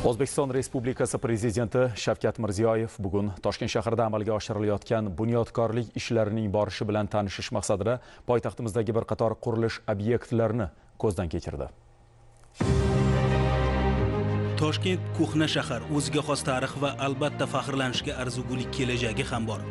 O'zbekiston Respublikasi Prezidenti Shavkat Mirziyoyev bugun Toshkent shahrida amalga oshirilayotgan bunyodkorlik ishlarining borishi bilan tanishish maqsadida poytaxtimizdagi bir qator qurilish obyektlarini ko'zdan kechirdi. Toshkent ko'hna shahar, o'ziga xos tarix va albatta faxrlanishga arzigulik kelajagi ham bor.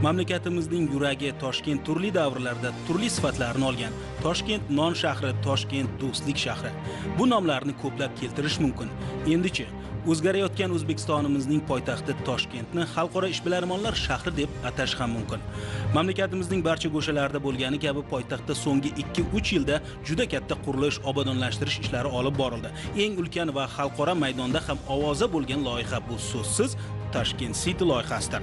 Mamlakatimizning yuragi Toshkent turli davrlarda turli sifatlarni olgan. Toshkent non shahri, Toshkent do'stlik shahri. Bu nomlarni ko'plab keltirish mumkin. Endichi o'zgarayotgan O'zbekistonimizning poytaxti Toshkentni xalqaro ishbilarmonlar shahri deb atash ham mumkin. Mamlakatimizning barcha go'shalarida bo'lgani kabi poytaxtda so'nggi 2-3 yilda juda katta qurilish, obodonlashtirish ishlari olib borildi. Eng ulkan va xalqaro maydonda ham ovoza bo'lgan loyiha bu so'zsiz Tashkent City loyihasidir.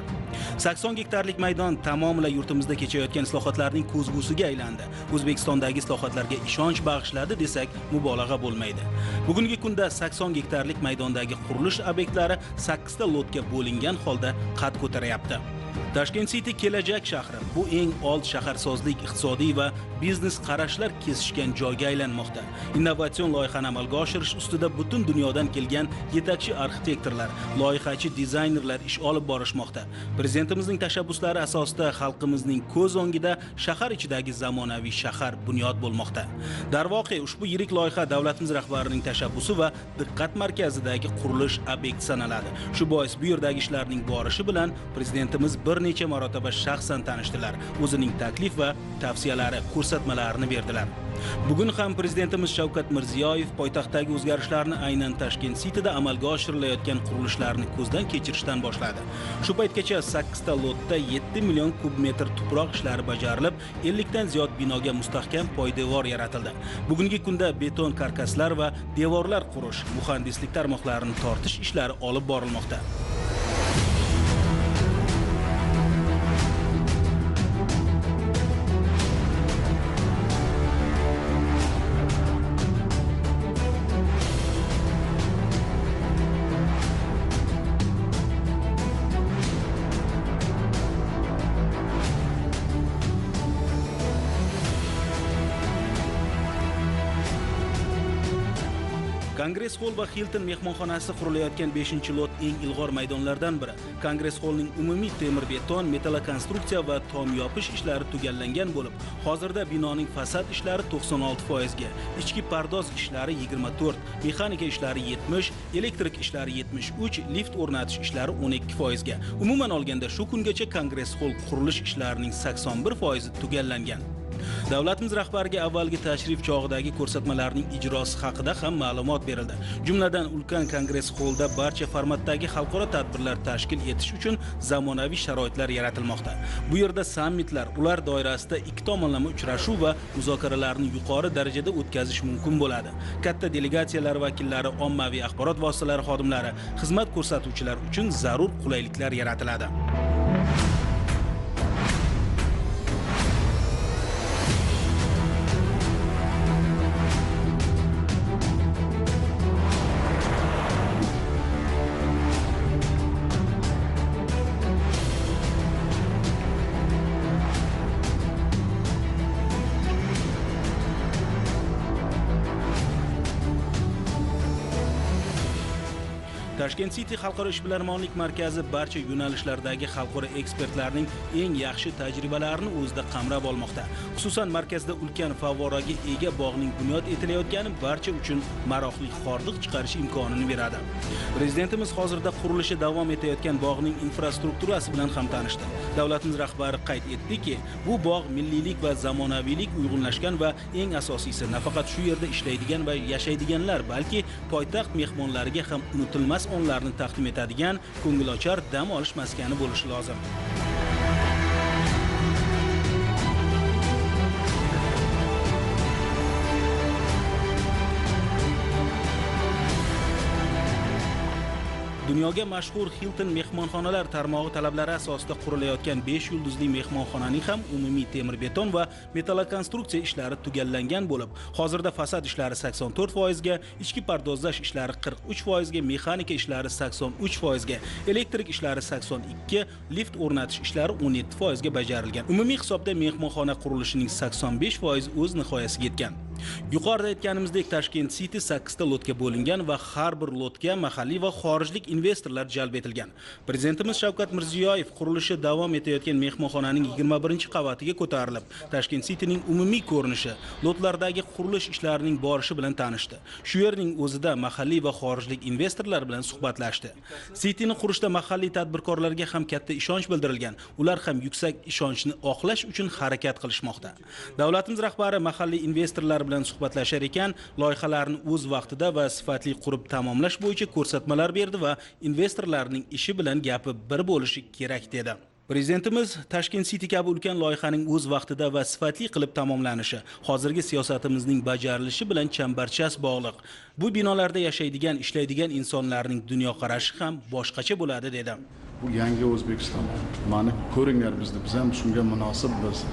80 gektarlik maydon tamomila yurtimizda kechayotgan islohotlarning ko'zgusiga aylandi. O'zbekistondagi islohotlarga ishonch bag'ishladi desak mubolag'a bo'lmaydi. Bugungi kunda 80 gektarlik maydondagi qurilish obyektlari 8 ta lotga bo'lingan holda qad ko'taryapti. Tashkent City kelajak shahri. Bu eng old shaharsozlik, iqtisodiy va biznes qarashlar kesishgan joyga aylanmoqda. Innovatsion loyihani amalga oshirish ustida butun dunyodan kelgan yetakchi arxitektorlar, loyihachi dizaynerlar ish olib borishmoqda. Prezidentimizning tashabbuslari asosida xalqimizning ko'z o'ngida shahar ichidagi zamonaviy shahar bunyod bo'lmoqda. Darvoqe ushbu yirik loyiha davlatimiz rahbarining tashabbusi va diqqat markazidagi qurilish obyekti sanaladi. Shu bois bu yerdagi ishlarning borishi bilan prezidentimiz bir necha marotaba shaxsan tanishdilar. O'zining taklif va tavsiyalari, ko'rsatmalarini berdilar. Bugun ham prezidentimiz Shavkat Mirziyoyev poytaxtdagi o'zgarishlarni aynan Tashkent Cityda amalga oshirilayotgan qurilishlarni ko'zdan kechirishdan boshladi. Shu paytgacha 8 ta lotda 7 million kub metr tuproq ishlari bajarilib, 50 dan ziyod binoga mustahkam poydevor yaratildi. Bugungi kunda beton karkaslar va devorlar qurish, muhandislik tarmoqlarini tortish ishlari olib borilmoqda. Kongress hol va Hilton mehmonxonasi qurilayotgan 5-lot eng ilg'or maydonlardan biri. Kongress holning umumiy temir beton, metalokonstruksiya va tom yopish ishlari tugallangan bo'lib, hozirda binoning fasad ishlari 96%, ichki pardoz ishlari 24%, mexanika ishlari 70%, elektrik ishlari 73%, lift o'rnatish ishlari 12%. Umuman olganda shu kungacha Kongress hol qurilish ishlarining 81% tugallangan. Davlatimiz rahbariga avvalgi tashrif chog'idagi ko'rsatmalarning ijrosi haqida ham ma'lumot berildi. Jumladan ulkan kongress holda barcha formatdagi xalqaro tadbirlar tashkil etish uchun zamonaviy sharoitlar yaratilmoqda. Bu yerda sammitlar, ular doirasida ikki tomonlama uchrashuv va muzokaralarni yuqori darajada o'tkazish mumkin bo'ladi. Katta delegatsiyalar vakillari, ommaviy axborot vositalari xodimlari, xizmat ko'rsatuvchilar uchun zarur qulayliklar yaratiladi. Tashkent City xalqaro ishbilarmonlik markazi barcha yo'nalishlardagi xalqaro ekspertlarning eng yaxshi tajribalarini o'zida qamrab olmoqda. Xususan, markazda ulkan favvoraga ega bog'ning bunyod etilayotgani barcha uchun maroqli hordiq chiqarish imkonini beradi. Prezidentimiz hozirda qurilishi davom etayotgan bog'ning infrastrukturasi bilan ham tanishdi. Davlatimiz rahbari qayd etdiki, bu bog' milliylik va zamonaviylik uyg'unlashgan va eng asosiysi nafaqat shu yerda ishlaydigan va yashaydiganlar, balki poytaxt mehmonlariga ham unutilmas onlarni taqdim etadigan ko'ngilochar dam olish maskani bo'lishi lozim. Dunyoga mashhur Hilton mehmonxonalar tarmog'i talablari asosida qurilayotgan 5 yulduzli mehmonxonaning ham umumiy temir beton va metalokonstruksiya ishlari tugallangan bo'lib, hozirda fasad ishlari 84%, ga, ichki pardozlash ishlari 43%, ga, mexanika ishlari 83%, ga, elektrik ishlari 82%, ga, lift o'rnatish ishlari 17% ga bajarilgan. Umumiy hisobda mehmonxona qurilishining 85% o'z nihoyasiga yetgan. Yuqorida aytganimizdek, Tashkent City 8 ta lotga bo'lingan va har bir lotga mahalliy va xorijlik investorlar jalb etilgan. Prezidentimiz Shavkat Mirziyoyev qurilishi davom etayotgan mehmonxonaning 21-qavatiga ko'tarilib, Tashkent Cityning umumiy ko'rinishi, lotlardagi qurilish ishlarining borishi bilan tanishdi. Shu yerning o'zida mahalliy va xorijlik investorlar bilan suhbatlashdi. Cityni qurishda mahalliy tadbirkorlarga ham katta ishonch bildirilgan. Ular ham yuksak ishonchni oqlash uchun harakat qilishmoqda. Davlatimiz rahbari mahalliy investorlar bilan suhbatlashar ekan, loyihalarni o'z vaqtida va sifatli qurib tamomlash bo'yicha ko'rsatmalar berdi va investorlarning ishi bilan gapi bir bo'lishi kerak dedi. Prezidentimiz Tashkent City kabi ulkan loyihaning o'z vaqtida va sifatli qilib tamomlanishi hozirgi siyosatimizning bajarilishi bilan chambarchas bog'liq. Bu binolarda yashaydigan, ishlaydigan insonlarning dunyoqarashi ham boshqacha bo'ladi dedi. Bu yangi O'zbekiston. Mani ko'ringlar bizni, biz ham shunga munosib biz.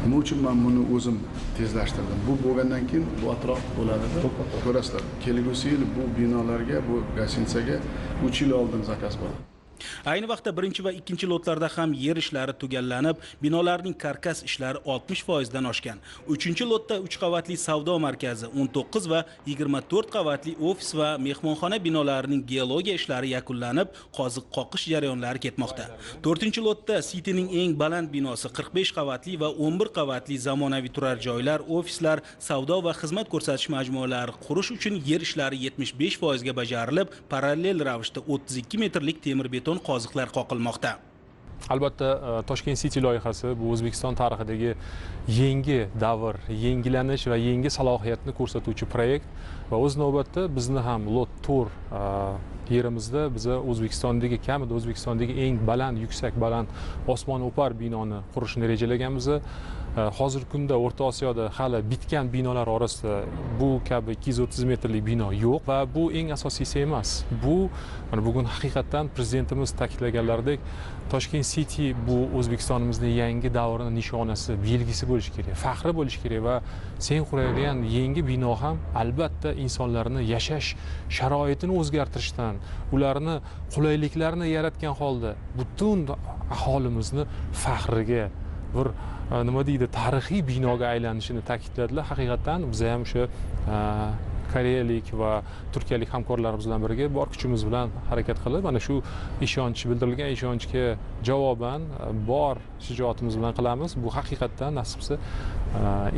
Nima uchun men buni o'zim tezlashtirdim? Bu bo'lgandan keyin bu atrof bo'ladi-da. Ko'rasizlar, kelgusi yil bu binolarga, bu gostinitsaga 3 yil oldin zakaz bo'ladi. Ayni vaqtda birinchi va ikkinchi lotlarda ham yer ishlari tugallanib, binolarning karkas ishlari 60% dan oshgan. 3-lotda 3 qavatli savdo markazi, 19 va 24 qavatli ofis va mehmonxona binolarining geologiya ishlari yakunlanib, qoziq qoqish jarayonlari ketmoqda. 4-lotda Cityning eng baland binosi 45 qavatli va 11 qavatli zamonaviy turar joylar, ofislar, savdo va xizmat ko'rsatish majmualari qurish uchun yer ishlari 75% ga bajarilib, parallel ravishda 32 metrlik temir beton qoziqlar qoqilmoqda. Albatta, Toshkent City loyihasi bu O'zbekiston tarixidagi yangi davr, yangilanish va yangi salohiyatni ko'rsatuvchi proyekt va o'z navbatda bizni ham lot to'r yerimizda biz O'zbekistondagi kamida O'zbekistondagi eng baland, yuksak baland osmon o'par binoni qurishni rejalaganmiz. Hozirgi kunda O'rta Osiyoda hali bitgan binolar orasida bu kabi 230 metrlik bino yo'q va bu eng asosiysi emas. Bu bugun haqiqatan prezidentimiz ta'kidlaganlaridek Toshkent City bu O'zbekistonimizning yangi davrining nishonasi, belgisi bo'lishi kerak, faxri bo'lishi kerak va sen qurayotgan yangi bino ham albatta insonlarni yashash sharoitini o'zgartirishdan, ularni qulayliklarni yaratgan holda butun aholimizni faxriga bir nima deydi, tarixiy binoga aylanishini ta'kidladilar. Haqiqatan biz ham o'sha koreyalik va turkiyalik hamkorlarimiz bilan birga bor kuchimiz bilan harakat qilib, mana shu ishonch bildirilgan ishonchga javoban bor shijoatimiz bilan qilamiz. Bu haqiqatan nasibsa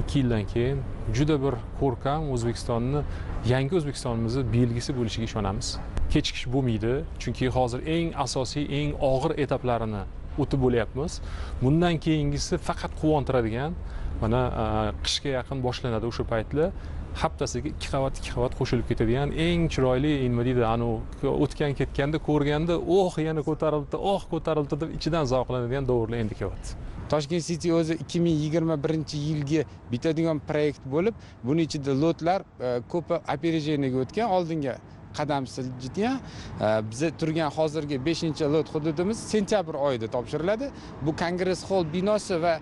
2 yildan keyin juda bir ko'rkam O'zbekistonni, yangi O'zbekistonimizni belgisi bo'lishiga ishonamiz. Kechikish bo'lmaydi, chunki hozir eng asosiy, eng og'ir etaplarini o'tib bo'lyapmiz. Bundan keyingisi faqat quvontiradigan, mana qishga yaqin boshlanadi o'sha paytlar. Haftasiga 2 qavat qo'shilib ketadigan eng chiroyli, nima deydi, o'tgan ketganda ko'rganda, yana ko'tarildi deb ichidan zavqlanadigan davrlar endi kelyapti. Toshkent City o'zi 2021-yilga bitadigan proyekt bo'lib, buning ichida lotlar ko'pi operejeniyaga o'tgan, oldinga qadam siljitgan. Biz turgan hozirgi 5-lot hududimiz sentyabr oyida topshiriladi. Bu Kongress hol binosi va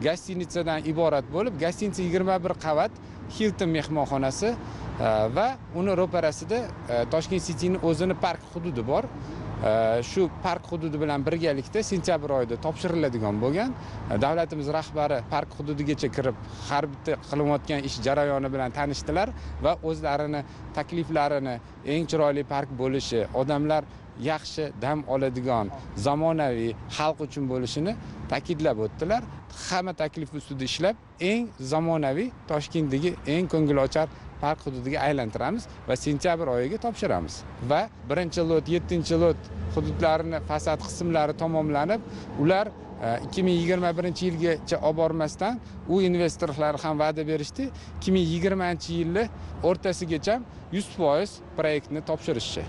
gostinitsadan iborat bo'lib, gostinitsa 21 qavat, Hilton mehmonxonasi va uni ro'parasida Toshkent Cityning o'zini park hududi bor. Shu park hududi bilan birgalikda sentyabr oyida topshiriladigan bo'lgan. Davlatimiz rahbari park hududigacha kirib, har bitta qilinayotgan ish jarayoni bilan tanishdilar va o'zlarini takliflarini eng chiroyli park bo'lishi, odamlar yaxshi dam oladigan, zamonaviy xalq uchun bo'lishini ta'kidlab o'tdilar. Hamma taklif ustida ishlab, eng zamonaviy Toshkentdagi eng ko'ngilochar park hududiga aylantiramiz va sentyabr oyiga topshiramiz. Va 1-lot, 7-lot hududlarini fasad qismlari tamomlanib, ular 2021-yilgacha olib bormasdan u investorlar ham va'da berishdi. 2020-yilning o'rtasigacha 100% proyektni topshirishdi.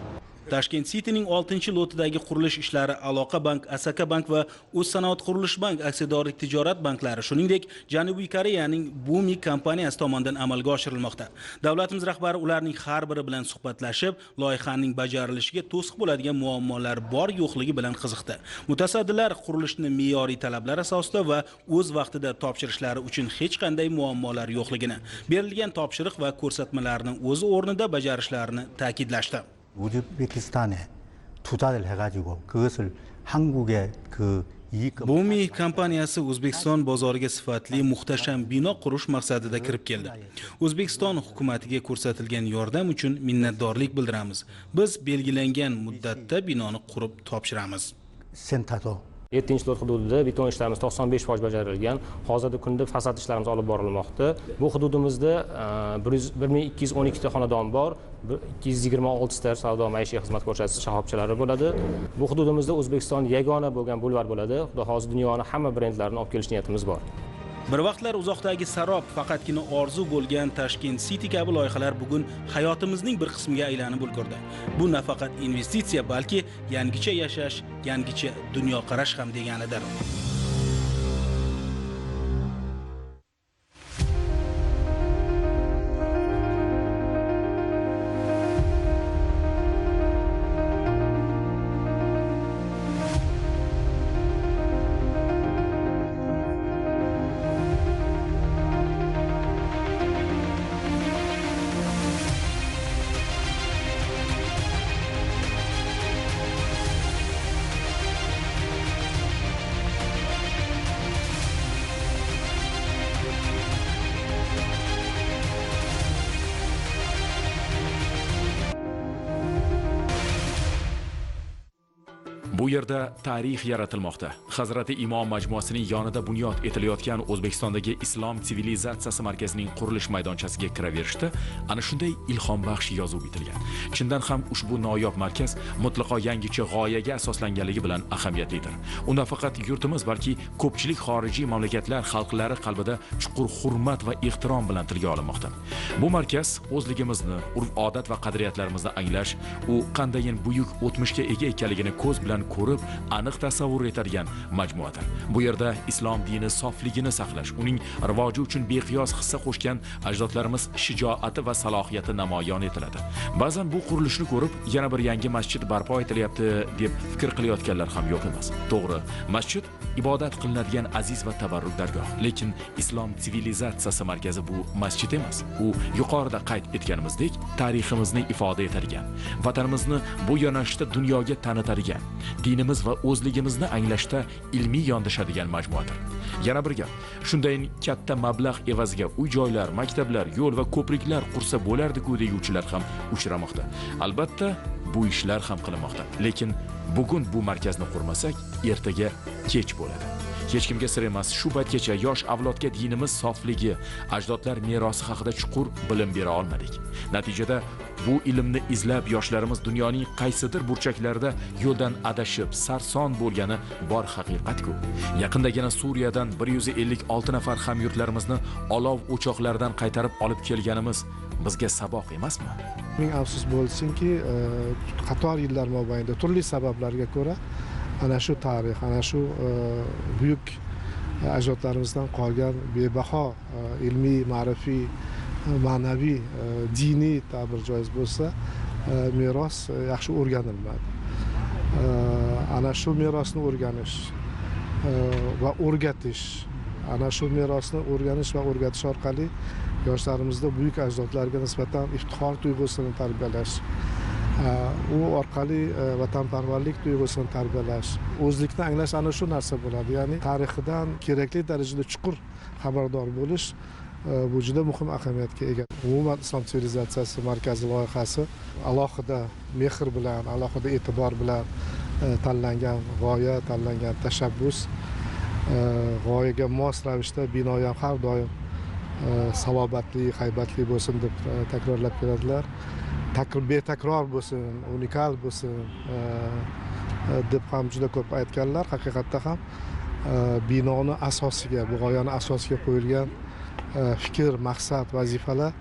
Tashkent Cityning 6-lotidagi qurilish ishlari Aloqa bank, Asaka bank va O'zsanoat qurilish bank aksiyadorlik tijorat banklari, shuningdek Janubiy Koreyaning Bumi kompaniyasi tomonidan amalga oshirilmoqda. Davlatimiz rahbari ularning har biri bilan suhbatlashib, loyihaning bajarilishiga to'siq bo'ladigan muammolar bor yo'qligi bilan qiziqdi. Mutasaddilar qurilishni me'yoriy talablar asosida va o'z vaqtida topshirishlari uchun hech qanday muammolar yo'qligini, berilgan topshiriq va ko'rsatmalarni o'z o'rnida bajarishlarini ta'kidlashdi. 우즈베키스탄에 투자를 해가지고 그것을 한국의 그 Bumi kompaniyasi O'zbekiston bozoriga sifatli muhtasham bino qurish maqsadida kirib keldi. O'zbekiston hukumatiga ko'rsatilgan yordam uchun minnatdorlik bildiramiz. Biz belgilangan muddatda binoni qurib topshiramiz. 7-lot hududida beton ishlarimiz 95% bajarilgan. Hozirgi kunda fasad ishlarimiz olib borilmoqda. Bu hududimizda 1212 ta xonadon bor, 226 ta savdo maishiy xizmat ko'rsatish shoxobchalari bo'ladi. Bu hududimizda O'zbekiston yagona bo'lgan bulvar bo'ladi. Xudo xohlasa dunyoning hamma brendlarini olib kelish niyatimiz bor. Bir vaqtlar uzoqdagi sarob, faqatgina orzu bo'lgan Tashkent City kabi loyihalar bugun hayotimizning bir qismiga aylanib ulgurdi. Bu nafaqat investitsiya, balki yangicha yashash, yangicha dunyoqarash ham deganidir. Bu yerda tarix yaratilmoqda. Hazrati Imom majmuasining yonida bunyod etilayotgan O'zbekistondagi Islom sivilizatsiyasi markazining qurilish maydonchasiga kiraverishda ana shunday ilhombaxsh yozuv bitilgan. Chindan ham ushbu noyob markaz mutlaqo yangicha g'oyaga asoslanganligi bilan ahamiyatlidir. U nafaqat yurtimiz, balki ko'pchilik xorijiy mamlakatlar xalqlari qalbida chuqur hurmat va ehtirom bilan tilga olinmoqda. Bu markaz o'zligimizni, urf-odat va qadriyatlarimizni anglash, u qandayin buyuk o'tmishga ega ekanligini ko'z bilan ko'rib, aniq tasavvur etadigan majmuadir. Bu yerda islom dini sofligini saqlash, uning rivoji uchun beqiyos hissa qo'shgan ajdodlarimiz shijoati va salohiyati namoyon etiladi. Ba'zan bu qurilishni ko'rib, yana bir yangi masjid barpo etilyapti deb fikr qilayotganlar ham yo'q emas. To'g'ri, masjid ibodat qilinadigan aziz va tabarruk dargoh, lekin islom sivilizatsiyasi markazi bu masjid emas. U yuqorida qayd etganimizdek, tariximizni ifoda etadigan, vatanimizni bu yo'nalishda dunyoga tanitadigan, dinimiz va o'zligimizni anglashda ilmiy yondashadigan majmuadir. Yana bir gap, shunday katta mablag' evaziga uy-joylar, maktablar, yo'l va ko'priklar qursa bo'lardi-ku deguvchilar ham uchramoqda. Albatta, bu ishlar ham qilinmoqda. Lekin bugun bu markazni qurmasak, ertaga kech bo'ladi. Hech kimga sir emas, shu paytgacha yosh avlodga dinimiz sofligi, ajdodlar merosi haqida chuqur bilim bera olmadik. Natijada bu ilmni izlab yoshlarimiz dunyoning qaysidir burchaklarida yo'ldan adashib, sarson bo'lgani bor haqiqat-ku. Yaqindagina Suriyadan 156 nafar hamyurtlarimizni olov o'choqlaridan qaytarib olib kelganimiz bizga saboq emasmi? Ming afsus bo'lsinki, qator yillar mobaynida turli sabablarga ko'ra ana shu tarix, ana shu buyuk ajdodlarimizdan qolgan bebaho ilmiy, ma'rifiy, ma'naviy, diniy ta'bir joiz bo'lsa, meros yaxshi o'rganilmadi. Ana shu merosni o'rganish va o'rgatish, ana shu merosni o'rganish va o'rgatish orqali yoshlarimizda buyuk ajdodlarga nisbatan iftixor tuyg'usini tarbiyalash, u orqali vatanparvarlik tuyg'usini tarbiyalash, o'zlikni anglash ana shu narsa bo'ladi. Ya'ni tarixidan kerakli darajada chuqur xabardor bo'lish bu juda muhim ahamiyatga ega. Umuman islom sivilizatsiyasi markazi loyihasi alohida mehr bilan, alohida e'tibor bilan tanlangan g'oya, tanlangan tashabbus, g'oyaga mos ravishda bino ham har doim salobatli, haybatli bo'lsin deb takrorlab keladilar. Betakror bo'lsin, unikal bo'lsin deb ham juda ko'p aytganlar. Haqiqatda ham binoni asosiga, bu g'oyani asosiga qo'yilgan fikr, maqsad, vazifalar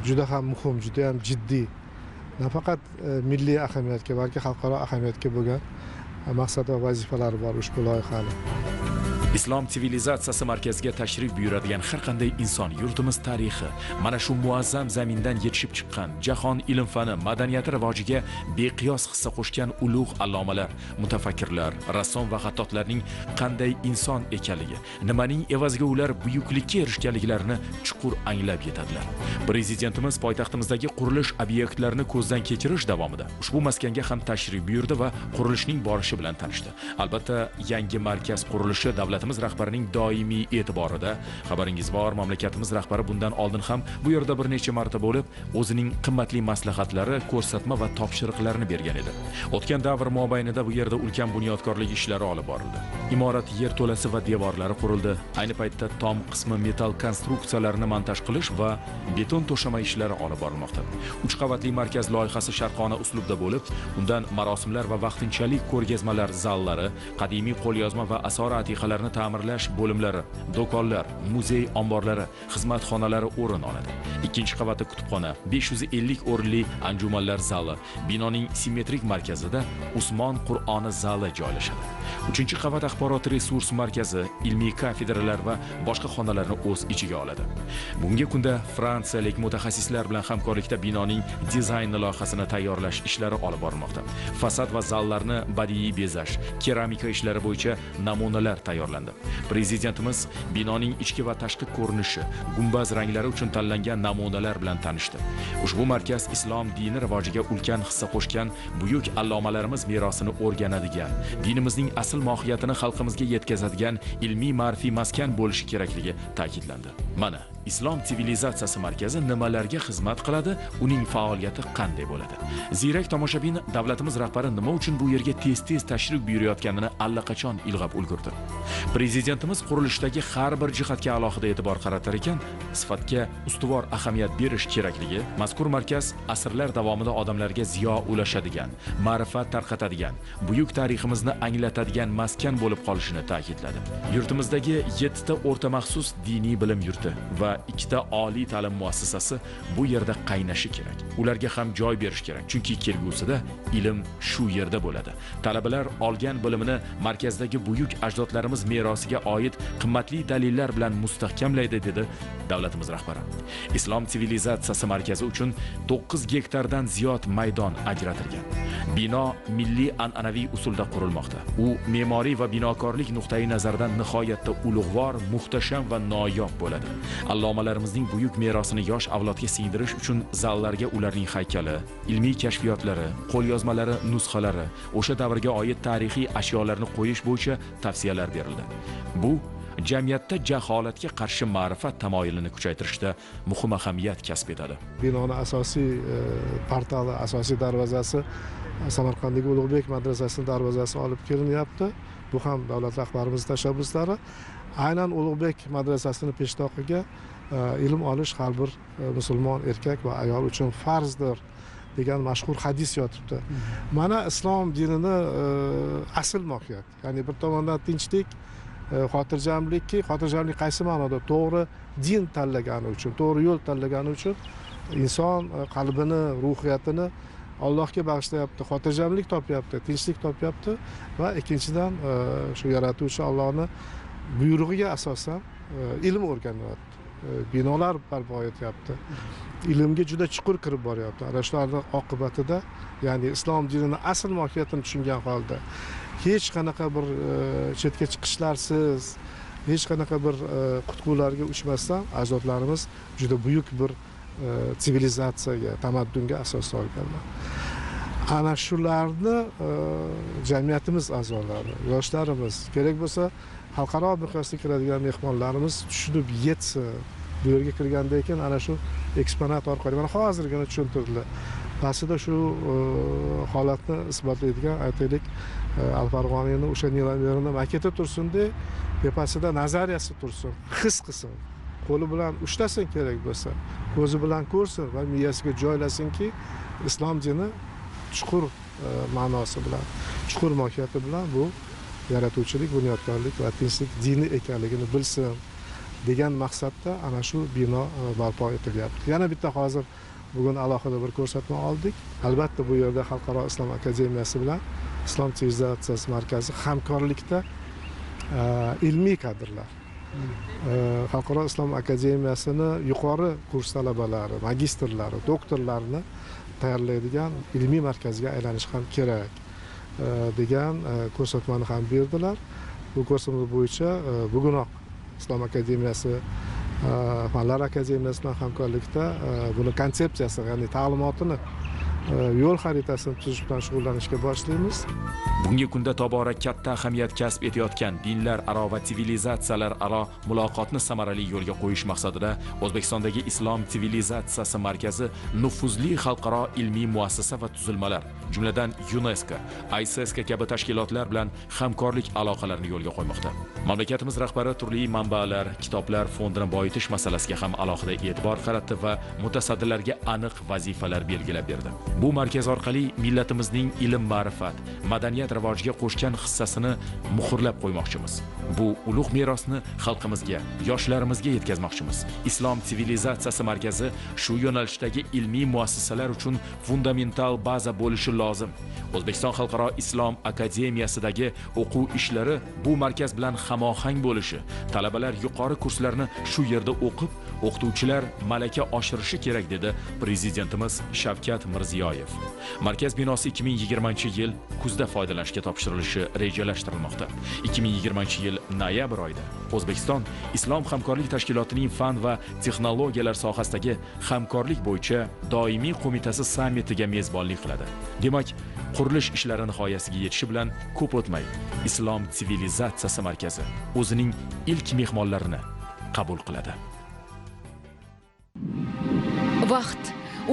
juda ham muhim, juda ham jiddiy. Nafaqat milliy ahamiyatga, balki xalqaro ahamiyatga bo'lgan maqsad va vazifalari bor ushbu loyihaning. Islom sivilizatsiyasi markaziga tashrif buyuradigan har qanday inson yurtimiz tarixi mana shu muazzam zamindan yetishib chiqqan, jahon ilm fani, madaniyati rivojiga beqiyos hissa qo'shgan ulug' allomalar, mutafakkirlar, rassom va xattotlarning qanday inson ekanligi, nimaning evaziga ular buyuklikka erishganliklarini chuqur anglab yetadilar. Prezidentimiz poytaxtimizdagi qurilish obyektlarini ko'zdan kechirish davomida ushbu maskanga ham tashrif buyurdi va qurilishning borishi bilan tanishdi. Albatta, yangi markaz qurilishi davlatimiz rahbarining doimiy e'tiborida. Xabaringiz bor, mamlakatimiz rahbari bundan oldin ham bu yerda bir necha marta bo'lib, o'zining qimmatli maslahatlari, ko'rsatma va topshiriqlarini bergan edi. O'tgan davr mobaynida bu yerda ulkan bunyodkorlik ishlari olib borildi. Imorat yerto'lasi va devorlari qurildi. Ayni paytda tom qismi metall konstruksiyalarini montaj qilish va beton to'shama ishlari olib borilmoqda. 3 qavatli markaz loyihasi sharqona uslubda bo'lib, undan marosimlar va vaqtinchalik ko'rgazmalar zallari, qadimiy qo'lyozma va asora atiqalarni ta'mirlash bo'limlari, do'konlar, muzey omborlari, xizmat xonalari o'rin oladi. Ikkinchi qavatda kutubxona, 550 o'rinli anjumanlar zali, binoning simmetrik markazida Usmon Qur'oni zali joylashadi. 3-qavat axborot resurs markazi, ilmiy kafedralar va boshqa xonalarni o'z ichiga oladi. Bunga kunda fransiyalik mutaxassislar bilan hamkorlikda binoning dizayni loyihasini tayyorlash ishlari olib borilmoqda. Fasad va zallarni badiiy bezash, keramika ishlari bo'yicha namunalar tayyorlandi. Prezidentimiz binoning ichki va tashqi ko'rinishi, gumbaz ranglari uchun tanlangan namunalar bilan tanishdi. Ushbu markaz islom dini rivojiga ulkan hissa qo'shgan buyuk allomalarimiz merosini o'rganadigan, dinimizning asl mohiyatini xalqimizga yetkazadigan ilmiy ma'rifiy maskan bo'lishi kerakligi ta'kidlandi. Mana Islom sivilizatsiyasi markazi nimalarga xizmat qiladi, uning faoliyati qanday bo'ladi? Ziyrak tomoshabin davlatimiz rahbari nima uchun bu yerga tez-tez tashrif buyurayotganini allaqachon ilg'ab ulgurdi. Prezidentimiz qurilishdagi har bir jihatga alohida e'tibor qaratar ekan, sifatga ustuvor ahamiyat berish kerakligi, mazkur markaz asrlar davomida odamlarga ziyo ulashadigan, ma'rifat tarqatadigan, buyuk tariximizni anglatadigan maskan bo'lib qolishini ta'kidladi. Yurtimizdagi 7 ta o'rta maxsus diniy bilim yurti va 2 ta oliy ta'lim muassasasi bu yerda qaynashi kerak. Ularga ham joy berish kerak, chunki kelgusida ilm shu yerda bo'ladi. Talabalar olgan bilimini markazdagi buyuk ajdodlarimiz merosiga oid qimmatli dalillar bilan mustahkamlaydi, dedi davlatimiz rahbari. Islom sivilizatsiyasi markazi uchun 9 gektardan ziyod maydon ajratilgan. Bino milliy an'anaviy usulda qurilmoqda. U me'moriy va binokorlik nuqtai nazaridan nihoyatda ulug'vor, muhtasham va noyob bo'ladi. Allomalarimizning buyuk merosini yosh avlodga singdirish uchun zallarga ularning haykali, ilmiy kashfiyotlari, qo'lyozmalari, nusxalari, o'sha davrga oid tarixiy ashyolarni qo'yish bo'yicha tavsiyalar berildi. Bu jamiyatda jaholatga qarshi ma'rifat tamoyilini kuchaytirishda muhim ahamiyat kasb etadi. Binoning asosiy portali, asosiy darvozasi Samarqanddagi Ulug'bek madrasasining darvozasi olib kelinyapti. Bu ham davlat rahbarimizning tashabbuslari. Aynan Ulug'bek madrasasining peshtoqiga ilm olish har bir musulmon erkak va ayol uchun farzdir degan mashhur hadis yotibdi. Mana islom dinini asl mohiyat, ya'ni bir tomondan tinchlik, xotirjamlik qaysi ma'noda? To'g'ri din tanlagani uchun, to'g'ri yo'l tanlagani uchun inson qalbini, ruhiyatini Allohga bag'ishlayapti, xotirjamlik topyapti, tinchlik topyapti va ikkinchidan shu yaratuvchi Allohning buyrug'iga asosan ilm o'rganyapti. Binolar barpo etyapti. Ilmga juda chuqur kirib boryapti. Ana shularning oqibatida, ya'ni islom dinining asl mohiyatini tushungan holda hech qanaqa bir chetga chiqishlarsiz, hech qanaqa bir qutqularga uchmasdan ajdodlarimiz juda buyuk bir sivilizatsiyaga, tamaddunga asos solganlar. Ana shularni jamiyatimiz a'zolari, yoshlarimiz, kerak bo'lsa xalqaro miqyosga kiradigan mehmonlarimiz tushunib yetsin. Bu yerga kirgandan keyin ana shu eksponat orqali mana hozirgina tushuntirdilar. Pastida shu holatni isbotlaydigan, aytaylik, Al-Farg'oniyning o'sha neramerining maketi tursin-da, tepasida nazariyasi tursin, his qilsin. Qo'li bilan ushlasin, kerak bo'lsa, ko'zi bilan ko'rsin va miyasiga joylasinki, islom dini chuqur ma'nosi bilan, chuqur mohiyati bilan bu yaratuvchilik, bunyodkorlik va tinchlik dini ekanligini bilsin degan maqsadda ana shu bino barpo etilyapti. Yana bitta hozir bugun alohida bir ko'rsatma oldik. Albatta bu yerda Xalqaro islom akademiyasi bilan Islom sivilizatsiyasi markazi hamkorlikda ilmiy kadrlar. Xalqaro islom akademiyasini yuqori kurs talabalari, magistrlari, doktorlarini tayyorlaydigan ilmiy markazga aylanish ham kerak degan ko'rsatmani ham berdilar. Bu ko'rsatma bo'yicha bugunoq islom akademiyasi Fanlar akademiyasi bilan hamkorlikda buni konsepsiyasi, ya'ni ta'limotini yo'l xaritasini tuzish bilan shug'ullanishga boshlaymiz. Bunga kunda tobora katta ahamiyat kasb etayotgan dinlar aro va sivilizatsiyalar aro muloqotni samarali yo'lga qo'yish maqsadida O'zbekistondagi Islom sivilizatsiyasi markazi nufuzli xalqaro ilmiy muassasa va tuzilmalar, jumladan UNESCO, ISSK kabi tashkilotlar bilan hamkorlik aloqalarini yo'lga qo'ymoqda. Mamlakatimiz rahbari turli manbalar, kitoblar fondini boyitish masalasiga ham alohida e'tibor qaratdi va mutasaddilarga aniq vazifalar belgilab berdi. Bu markaz orqali millatimizning ilm, ma'rifat, madaniyat rivojiga qo'shgan hissasini muhrlab qo'ymoqchimiz. Bu ulug' merosni xalqimizga, yoshlarimizga yetkazmoqchimiz. Islom sivilizatsiyasi markazi shu yo'nalishdagi ilmiy muassasalar uchun fundamental baza bo'lishi lozim. O'zbekiston Xalqaro Islom akademiyasidagi o'quv ishlari bu markaz bilan hamohang bo'lishi, talabalar yuqori kurslarni shu yerda o'qib, o'qituvchilar malaka oshirishi kerak dedi Prezidentimiz Shavkat Mirziyoyev. Markaz binosi 2020-yil kuzda foydalanishga topshirilishi rejalashtirilmoqda. 2020-yil noyabr oyida O'zbekiston Islom hamkorlik tashkilotining fan va texnologiyalar sohasidagi hamkorlik bo'yicha doimiy qo'mitasi sammitiga mezbonlik qiladi. Demak, qurilish ishlari nihoyasiga yetishi bilan ko'p o'tmay Islom sivilizatsiyasi markazi o'zining ilk mehmonlarini qabul qiladi. Vaqt,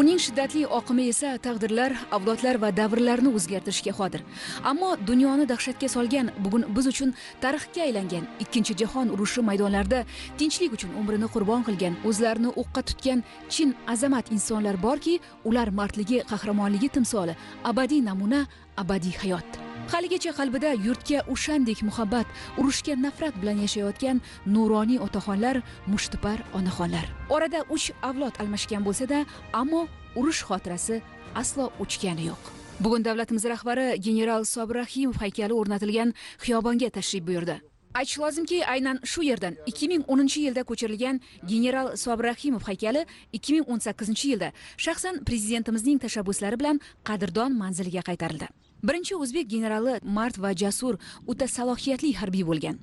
uning shiddatli oqimi esa taqdirlar, avlodlar va davrlarni o'zgartirishga qodir. Ammo dunyoni dahshatga solgan, bugun biz uchun tarixga aylangan Ikkinchi jahon urushi maydonlarida tinchlik uchun umrini qurbon qilgan, o'zlarini o'qqa tutgan chin azamat insonlar borki, ular mardligi, qahramonligi timsoli, abadiy namuna, abadiy hayot. Haligacha qalbida yurtga o'shandek muhabbat, urushga nafrat bilan yashayotgan nuroniy otaxonlar, mushtipar onaxonlar. Orada 3 avlod almashgan bo'lsa-da, ammo urush xotirasi aslo o'chgani yo'q. Bugun davlatimiz rahbari general Sobir Rahimov haykali o'rnatilgan xiyobonga tashrif buyurdi. Aytish lozimki, aynan shu yerdan 2010-yilda ko'chirilgan general Sobir Rahimov haykali 2018-yilda shaxsan prezidentimizning tashabbuslari bilan qadrdon manziliga qaytarildi. Birinchi o'zbek generali mard va jasur, o'ta salohiyatli harbiy bo'lgan.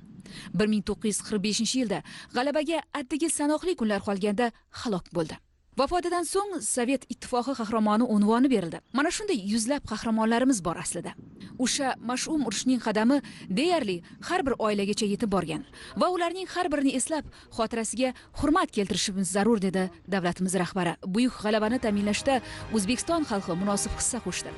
1945-yilda g'alabaga atigi sanoqli kunlar qolganda halok bo'ldi. Vafotidan so'ng Sovet ittifoqi qahramoni unvoni berildi. Mana shunday yuzlab qahramonlarimiz bor aslida. O'sha mash'um urushning qadami deyarli har bir oilagacha yetib borgan va ularning har birini eslab, xotirasiga hurmat keltirishimiz zarur dedi davlatimiz rahbari. Buyuk g'alabani ta'minlashda O'zbekiston xalqi munosib hissa qo'shdi.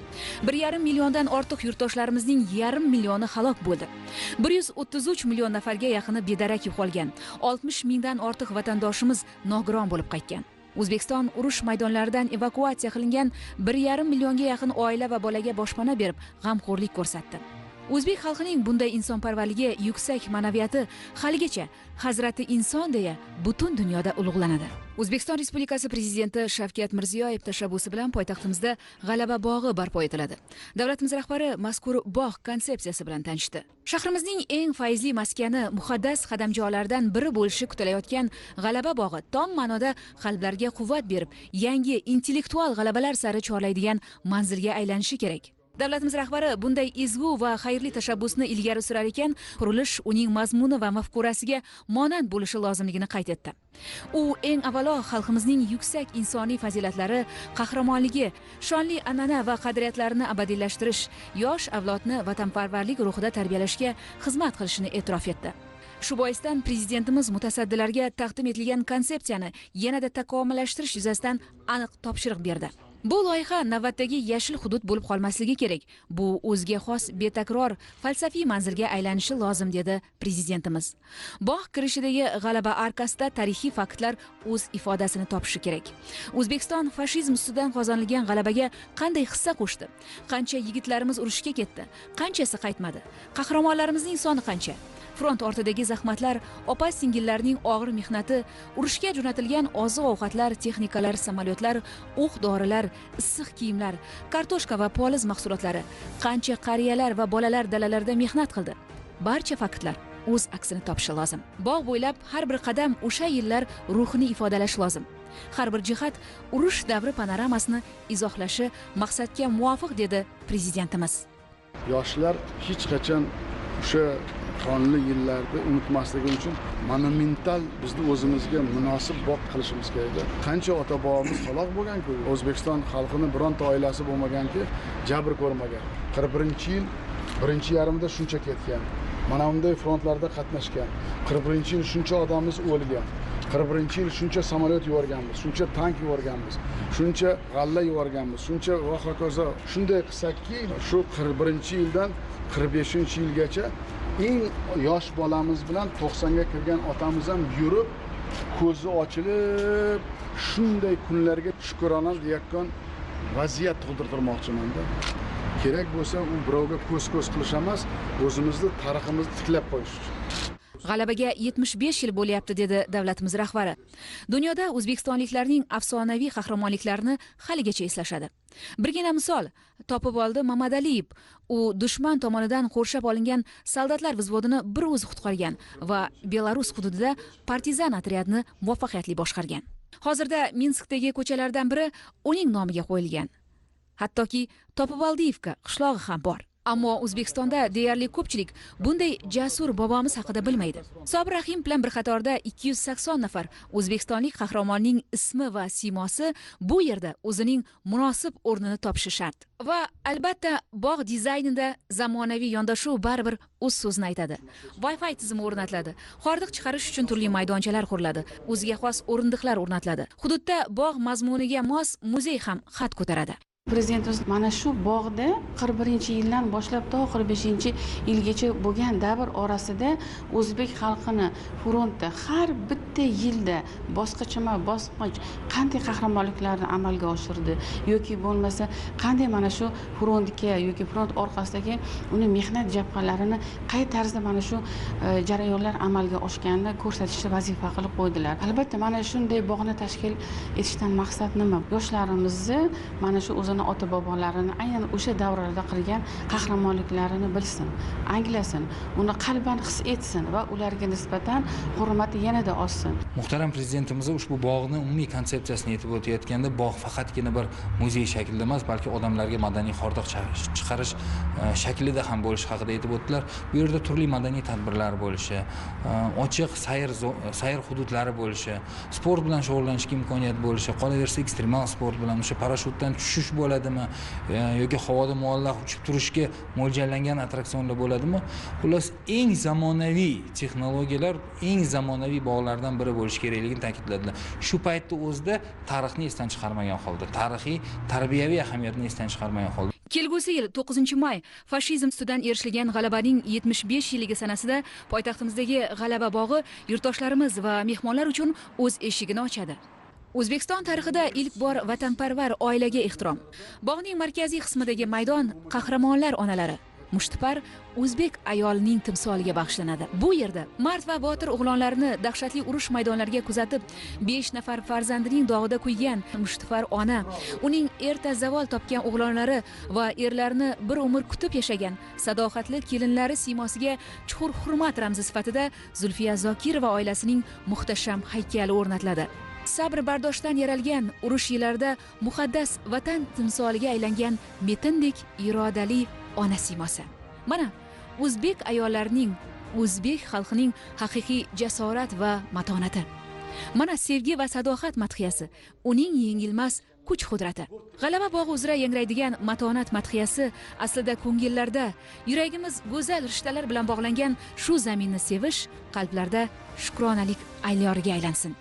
1,5 milliondan ortiq yurtdoshlarimizning 1,5 millioni halok bo'ldi. 133 million nafarga yaqini bedarak yo'qolgan. 60 mingdan ortiq vatandoshimiz nogiron bo'lib qaytgan. O'zbekiston urush maydonlaridan evakuatsiya qilingan 1,5 millionga yaqin oila va bolaga boshpana berib, g'amxo'rlik ko'rsatdi. O'zbek xalqining bunday insonparvarligi, yuksak ma'naviyati haligacha Hazrati inson deya butun dunyoda ulug'lanadi. O'zbekiston Respublikasi Prezidenti Shavkat Mirziyoyev tashabbusi bilan poytaxtimizda G'alaba bog'i barpo etiladi. Davlatimiz rahbari mazkur bog' konsepsiyasi bilan tanishdi. Shahrimizning eng fayzli maskani, muqaddas qadamjolardan biri bo'lishi kutilayotgan G'alaba bog'i tom ma'noda qalblarga quvvat berib, yangi intellektual g'alabalar sari chorlaydigan manzilga aylanishi kerak. Davlatimiz rahbari bunday ezgu va xayrli tashabbusni ilgari surar ekan, qurilish uning mazmuni va mafkurasiga monand bo'lishi lozimligini qayd etdi. U eng avvalo xalqimizning yuksak insoniy fazilatlari, qahramonligi, shonli an'ana va qadriyatlarini abadiylashtirish, yosh avlodni vatanparvarlik ruhida tarbiyalashga xizmat qilishini e'tirof etdi. Shu boisdan prezidentimiz mutasaddilarga taqdim etilgan konsepsiyani yanada takomillashtirish yuzasidan aniq topshiriq berdi. Bu loyiha navbatdagi yashil hudud bo'lib qolmasligi kerak. Bu o'ziga xos betakror falsafiy manzilga aylanishi lozim dedi prezidentimiz. Bog' kirishidagi G'alaba arkasida tarixiy faktlar o'z ifodasini topishi kerak. O'zbekiston fashizm ustidan qozonilgan g'alabaga qanday hissa qo'shdi? Qancha yigitlarimiz urushga ketdi? Qanchasi qaytmadi? Qahramonlarimizning soni qancha? Front ortidagi zahmatlar, opa-singillarning og'ir mehnati, urushga jo'natilgan oziq-ovqatlar, texnikalar, samolyotlar, o'q-dorilar, issiq kiyimlar, kartoshka va poliz mahsulotlari, qancha qariyalar va bolalar dalalarda mehnat qildi. Barcha faktlar o'z aksini topishi lozim. Bog' bo'ylab har bir qadam o'sha yillar ruhini ifodalashi lozim. Har bir jihat urush davri panoramasini izohlashi maqsadga muvofiq, dedi prezidentimiz. Yoshlar hech qachon o'sha qonli yillarni unutmasligi uchun monumental bizni o'zimizga munosib bog' qilishimiz kerak. Qancha ota-bobomiz halok bo'lgan-ku, O'zbekiston xalqini bironta oilasi bo'lmaganki, jabr ko'rmagan. 41-yil birinchi yarmida shuncha ketgan. Mana bunday frontlarda qatnashgan. 41-yil shuncha odamimiz o'lgan. 41-yil shuncha samolyot yuborganmiz, shuncha tank yuborganmiz, shuncha g'alla yuborganmiz, shuncha va hokazo. Shunday qilsakki, shu 41-yildan 45-yilgacha eng yosh bolamiz bilan 90ga kirgan otamiz ham yurib, ko'zi ochilib, shunday kunlarga shukrona deyotgan vaziyat tug'dirtirmoqchiman-da. Kerak bo'lsa, u birovga ko'z-ko'z qilish emas, o'zimizni tariximizni tiklab qo'yish uchun. G'alabaga 75 yil bo'lyapti, dedi davlatimiz rahbari. Dunyoda o'zbekistonliklarning afsonaviy qahramonliklarini haligacha eslashadi. Birgina misol topib oldi Mamadaliyev. U dushman tomonidan qurshab olingan soldatlar vзводini bir o'zi qutqargan va Belarus hududida partizan otryadni muvaffaqiyatli boshqargan. Hozirda Minskdagi ko'chalardan biri uning nomiga qo'yilgan. Hattoki Topivoldiyevka qishlog'i ham bor. Ammo O'zbekistonda deyarli ko'pchilik bunday jasur bobomiz haqida bilmaydi. Sobir Rahim bilan bir qatorda 280 nafar o'zbekistonlik qahramonning ismi va siymosi bu yerda o'zining munosib o'rnini topishi shart. Va albatta bog' dizaynida zamonaviy yondashuv baribir o'z so'zini aytadi. Wi-Fi tizimi o'rnatiladi. Hordiq chiqarish uchun turli maydonchalar quriladi. O'ziga xos o'rindiqlar o'rnatiladi. Hududda bog' mazmuniga mos muzey ham xat ko'taradi. Prezidentimiz mana shu bog'da 41-yildan boshlab to 45-yilgacha bo'lgan davr orasida o'zbek xalqini frontda har bitta yilda bosqich qanday qahramonliklarni amalga oshirdi yoki bo'lmasa qanday mana shu frontga yoki front orqasidagi uni mehnat jabhalarini qay tarzda mana shu jarayonlar amalga oshganini ko'rsatishni vazifa qilib qo'ydilar. Albatta mana shunday bog'ni tashkil etishdan maqsad nima? Yoshlarimizni mana shu o'zini ota-bobolarini aynan o'sha davrlarda qilgan qahramonliklarini bilsin, anglasin, uni qalban his etsin va ularga nisbatan hurmati yanada oshsin. Muhtaram prezidentimiz ushbu bog'ni umumiy konsepsiyasini aytib o'tayotganda, bog' faqatgina bir muzey shaklida emas, balki odamlarga madaniy hordiq chiqarish shaklida ham bo'lishi haqida aytib o'tdilar. Bu yerda turli madaniy tadbirlar bo'lishi, ochiq sayr hududlari bo'lishi, sport bilan shug'ullanishga imkoniyat bo'lishi, qolaversa ekstremal sport bilan o'sha parashyutdan tushish bo'ladimi yoki havoda muallaq uchib turishga mo'ljallangan attraksionlar bo'ladimi? Xullas, eng zamonaviy texnologiyalar, eng zamonaviy bog'lardan biri bo'lishi kerakligini ta'kidladilar. Shu paytda o'zida tarixni esdan chiqarmagan holda, tarixiy, tarbiyaviy ahamiyatni esdan chiqarmagan holda. Kelgusi yil 9-may fashizm ustidan erishilgan g'alabaning 75 yilligi sanasida poytaxtimizdagi G'alaba bog'i yurtdoshlarimiz va mehmonlar uchun o'z eshigini ochadi. O'zbekiston tarixida ilk bor vatanparvar oilaga ehtirom. Bog'ning markaziy qismidagi maydon qahramonlar onalari, mushtipar o'zbek ayolining timsoliga bag'ishlanadi. Bu yerda mard va botir o'g'lonlarni dahshatli urush maydonlariga kuzatib, 5 nafar farzandining dog'ida kuygan mushtipar ona, uning erta zavol topgan o'g'lonlari va erlarni bir umr kutib yashagan sadoqatli kelinlari siymosiga chuqur hurmat ramzi sifatida Zulfiya Zokirova oilasining muhtasham haykali o'rnatiladi. Sabr bardoshdan yaralgan urush yillarida muqaddas vatan timsoliga aylangan metindek irodali ona siymosi. Mana o'zbek ayollarining, o'zbek xalqining haqiqiy jasorat va matonati. Mana sevgi va sadoqat madhiyasi, uning yengilmas kuch-qudrati. G'alaba bog'i uzra yangraydigan matonat madhiyasi aslida ko'ngillarda, yuragimiz go'zal rishtalar bilan bog'langan shu zaminni sevish, qalblarda shukronalik ayloriga aylansin.